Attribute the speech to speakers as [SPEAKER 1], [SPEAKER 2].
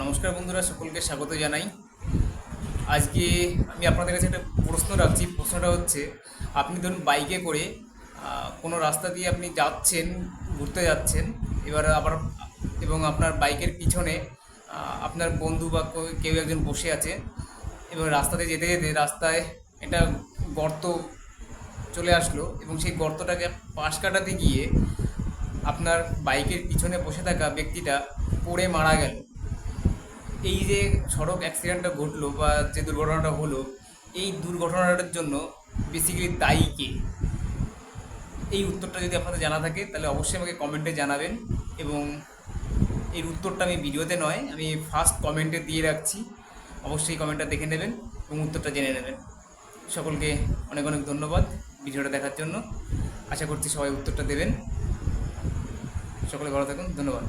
[SPEAKER 1] নমস্কার বন্ধুরা, সকলকে স্বাগত জানাই। আজকে আমি আপনাদের কাছে একটা প্রশ্ন রাখছি। প্রশ্নটা হচ্ছে, আপনি ধরুন বাইকে করে কোনো রাস্তা দিয়ে আপনি যাচ্ছেন, ঘুরতে যাচ্ছেন। এবার আবার এবং আপনার বাইকের পিছনে আপনার বন্ধু বা কেউ একজন বসে আছে। এবং রাস্তাতে যেতে যেতে রাস্তায় একটা গর্ত চলে আসলো এবং সেই গর্তটাকে পাশ কাটাতে গিয়ে আপনার বাইকের পিছনে বসে থাকা ব্যক্তিটা পড়ে মারা গেল। এই যে সড়ক অ্যাক্সিডেন্টটা ঘটলো বা যে দুর্ঘটনাটা হলো, এই দুর্ঘটনাটার জন্য বেসিক্যালি দায়ী কে? এই উত্তরটা যদি আপনাদের জানা থাকে তাহলে অবশ্যই আমাকে কমেন্টে জানাবেন। এবং এর উত্তরটা আমি ভিডিওতে নয়, আমি ফার্স্ট কমেন্টে দিয়ে রাখছি। অবশ্যই কমেন্টটা দেখে নেবেন এবং উত্তরটা জেনে নেবেন। সকলকে অনেক অনেক ধন্যবাদ ভিডিওটা দেখার জন্য। আশা করছি সবাই উত্তরটা দেবেন। সকলে ভালো থাকুন, ধন্যবাদ।